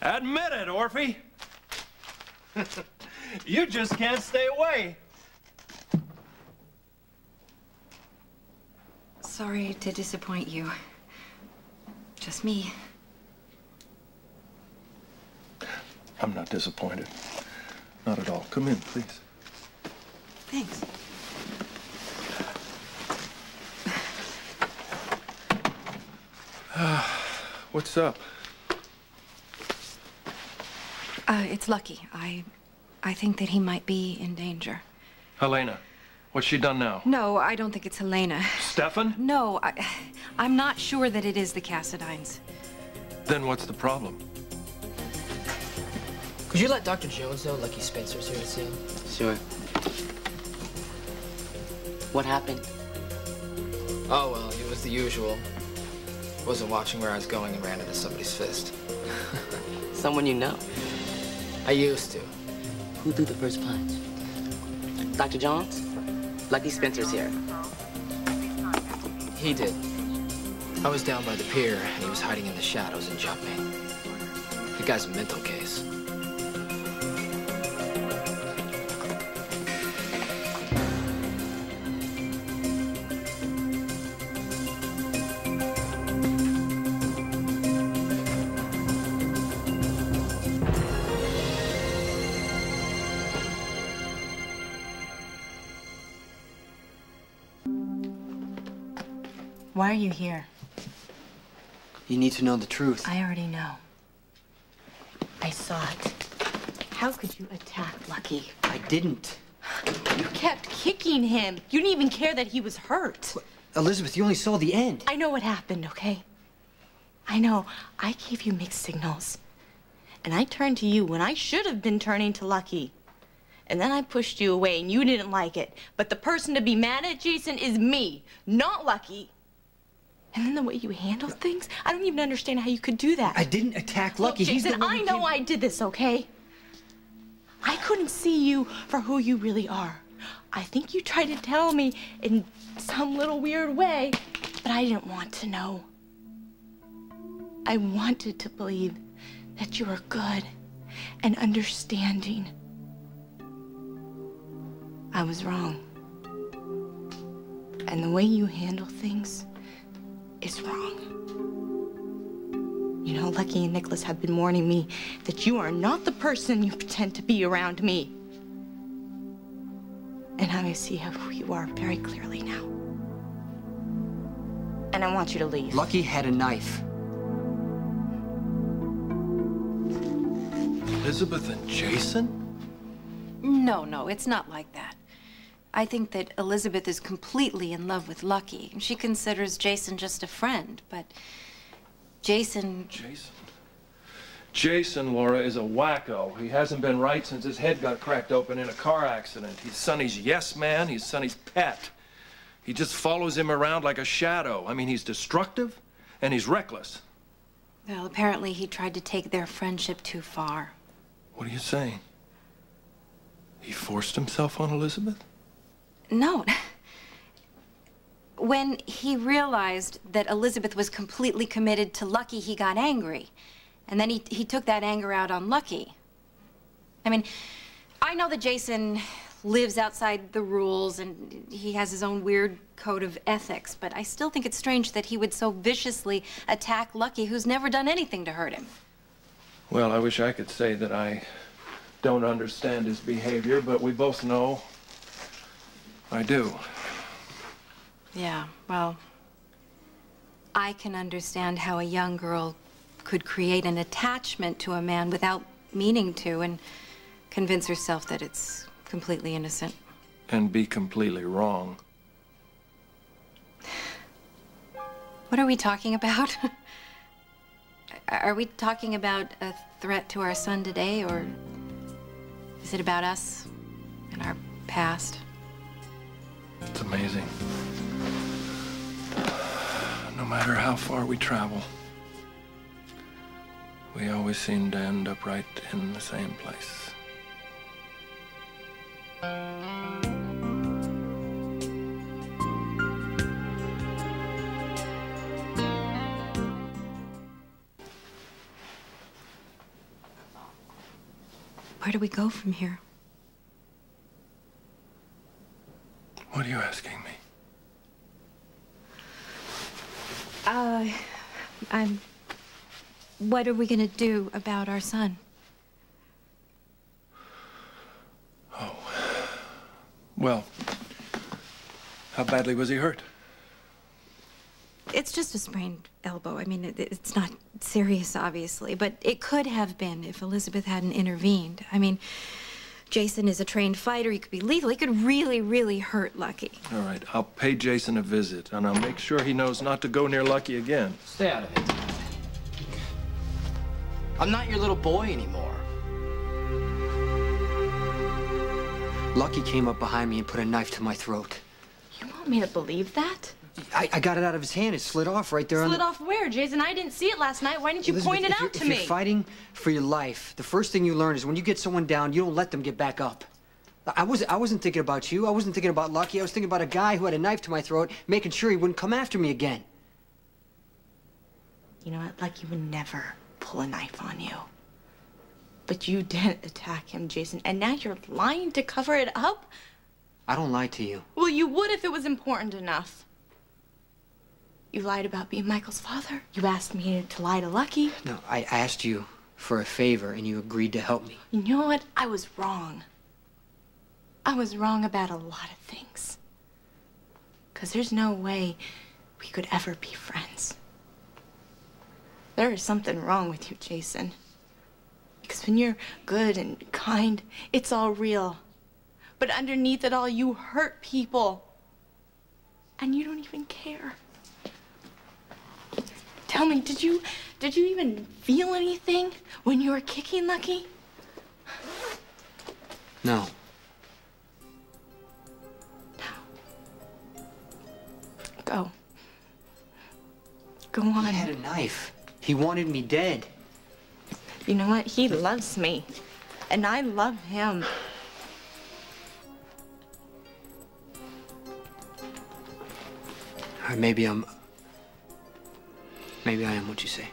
Admit it, Orphe. You just can't stay away. Sorry to disappoint you. Just me. I'm not disappointed. Not at all. Come in, please. Thanks. What's up? It's Lucky. I think that he might be in danger. Helena. What's she done now? No, I don't think it's Helena. Stefan? No, I'm not sure that it is the Cassadines. Then what's the problem? Could you let Dr. Jones know Lucky Spencer's here to see him? Sure. What happened? Oh, well, it was the usual. Wasn't watching where I was going and ran into somebody's fist. Someone you know? I used to. Who threw the first punch? Dr. Jones? Lucky Spencer's here. He did. I was down by the pier, and he was hiding in the shadows and jumped me. The guy's a mental case. Why are you here? You need to know the truth. I already know. I saw it. How could you attack Lucky? I didn't. You kept kicking him. You didn't even care that he was hurt. Elizabeth, you only saw the end. I know what happened, okay? I know. I gave you mixed signals. And I turned to you when I should have been turning to Lucky. And then I pushed you away and you didn't like it. But the person to be mad at, Jason, is me, not Lucky. And then the way you handle things, I don't even understand how you could do that. I didn't attack Lucky. Look, Jason, I know I did this, okay? I couldn't see you for who you really are. I think you tried to tell me in some little weird way, but I didn't want to know. I wanted to believe that you were good and understanding. I was wrong. And the way you handle things is wrong. You know, Lucky and Nicholas have been warning me that you are not the person you pretend to be around me. And I see who you are very clearly now. And I want you to leave. Lucky had a knife. Elizabeth and Jason? No, it's not like that. I think that Elizabeth is completely in love with Lucky. She considers Jason just a friend, but Jason... Jason, Laura, is a wacko. He hasn't been right since his head got cracked open in a car accident. He's Sonny's yes man, he's Sonny's pet. He just follows him around like a shadow. I mean, he's destructive and he's reckless. Well, apparently he tried to take their friendship too far. What are you saying? He forced himself on Elizabeth? No. When he realized that Elizabeth was completely committed to Lucky, he got angry. And then he took that anger out on Lucky. I mean, I know that Jason lives outside the rules and he has his own weird code of ethics, but I still think it's strange that he would so viciously attack Lucky, who's never done anything to hurt him. Well, I wish I could say that I don't understand his behavior, but we both know I do. Yeah, well, I can understand how a young girl could create an attachment to a man without meaning to and convince herself that it's completely innocent. And be completely wrong. What are we talking about? Are we talking about a threat to our son today, or is it about us and our past? It's amazing. No matter how far we travel, we always seem to end up right in the same place. Where do we go from here? What are you asking me? What are we gonna do about our son? Oh. Well, how badly was he hurt? It's just a sprained elbow. I mean, it's not serious, obviously, but it could have been if Elizabeth hadn't intervened. I mean, Jason is a trained fighter. He could be lethal. He could really, really hurt Lucky. All right, I'll pay Jason a visit, and I'll make sure he knows not to go near Lucky again. Stay out of it. I'm not your little boy anymore. Lucky came up behind me and put a knife to my throat. You want me to believe that? I got it out of his hand. It slid off right there. Slid off where, Jason? I didn't see it last night. Why didn't you point it out to me? If you're fighting for your life, the first thing you learn is when you get someone down, you don't let them get back up. I wasn't thinking about you. I wasn't thinking about Lucky. I was thinking about a guy who had a knife to my throat, making sure he wouldn't come after me again. You know what? Lucky would never pull a knife on you. But you did attack him, Jason, and now you're lying to cover it up? I don't lie to you. Well, you would if it was important enough. You lied about being Michael's father. You asked me to lie to Lucky. No, I asked you for a favor, and you agreed to help me. You know what? I was wrong. I was wrong about a lot of things. 'Cause there's no way we could ever be friends. There is something wrong with you, Jason. Because when you're good and kind, it's all real. But underneath it all, you hurt people. And you don't even care. Tell me, did you even feel anything when you were kicking Lucky? No. Go. Go on. He had a knife. He wanted me dead. You know what? He loves me. And I love him. All right, maybe I am what you say.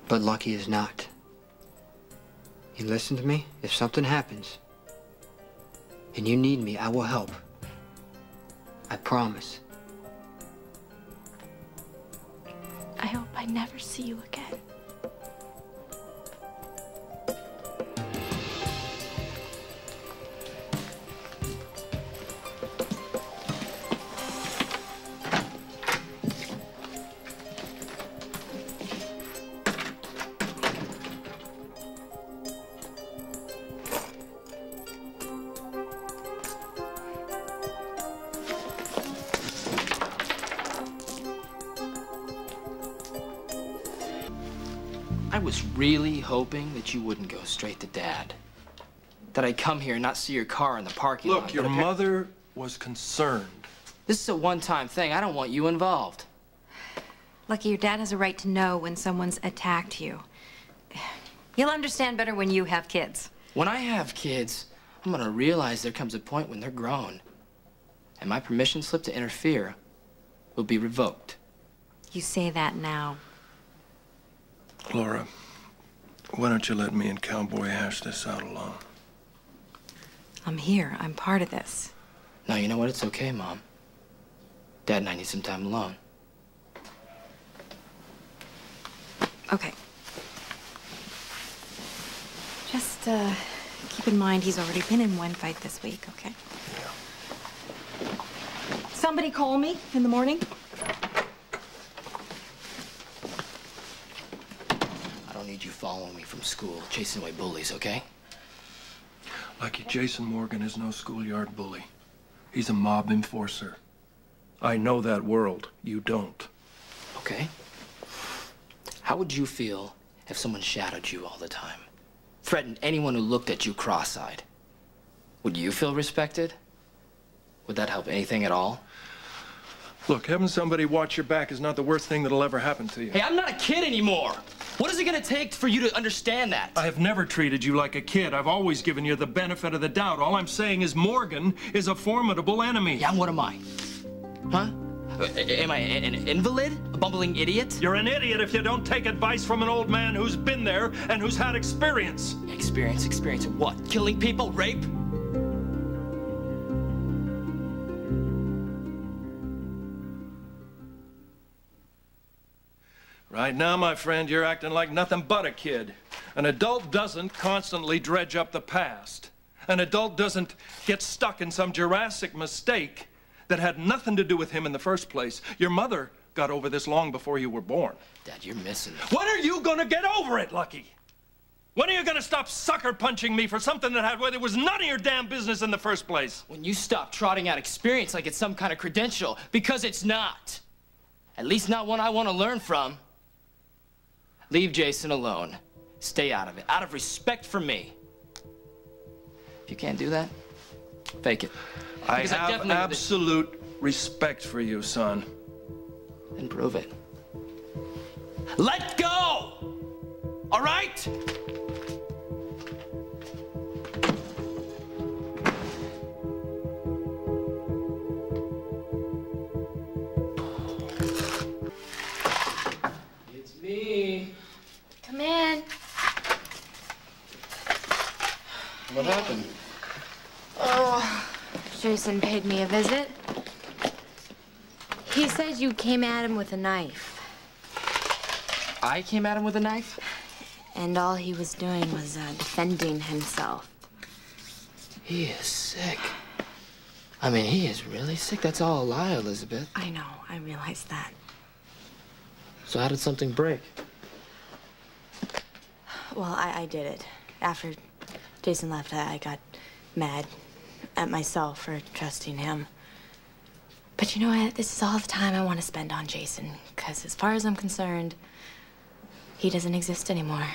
But Lucky is not. You listen to me? If something happens and you need me, I will help. I promise. I hope I never see you again. I was really hoping that you wouldn't go straight to Dad. That I'd come here and not see your car in the parking lot. Look, your mother was concerned. This is a one-time thing. I don't want you involved. Lucky, your dad has a right to know when someone's attacked you. You'll understand better when you have kids. When I have kids, I'm gonna realize there comes a point when they're grown. And my permission slip to interfere will be revoked. You say that now. Laura, why don't you let me and Cowboy hash this out alone? I'm here. I'm part of this. No, you know what? It's okay, Mom. Dad and I need some time alone. Okay. Just, keep in mind he's already been in one fight this week, okay? Yeah. Somebody call me in the morning. I don't need you following me from school, chasing away bullies, okay? Lucky, Jason Morgan is no schoolyard bully. He's a mob enforcer. I know that world. You don't. Okay. How would you feel if someone shadowed you all the time? Threatened anyone who looked at you cross-eyed? Would you feel respected? Would that help anything at all? Look, having somebody watch your back is not the worst thing that'll ever happen to you. Hey, I'm not a kid anymore. What is it gonna take for you to understand that? I have never treated you like a kid. I've always given you the benefit of the doubt. All I'm saying is Morgan is a formidable enemy. Yeah, and what am I? Huh? Am I an invalid? A bumbling idiot? You're an idiot if you don't take advice from an old man who's been there and who's had experience. Experience of what? Killing people? Rape? Right now, my friend, you're acting like nothing but a kid. An adult doesn't constantly dredge up the past. An adult doesn't get stuck in some Jurassic mistake that had nothing to do with him in the first place. Your mother got over this long before you were born. Dad, you're missing it. When are you gonna get over it, Lucky? When are you gonna stop sucker punching me for something that was none of your damn business in the first place? When you stop trotting out experience like it's some kind of credential, because it's not. At least not one I want to learn from. Leave Jason alone. Stay out of it, out of respect for me. If you can't do that, fake it. I have absolute respect for you, son. Then prove it. Let go! All right? It's me. Come in. What happened? Oh, Jason paid me a visit. He said you came at him with a knife. I came at him with a knife? And all he was doing was defending himself. He is sick. I mean, he is really sick. That's all a lie, Elizabeth. I know, I realize that. So how did something break? Well, I did it. After Jason left, I got mad at myself for trusting him. But you know what? This is all the time I want to spend on Jason, because as far as I'm concerned, he doesn't exist anymore.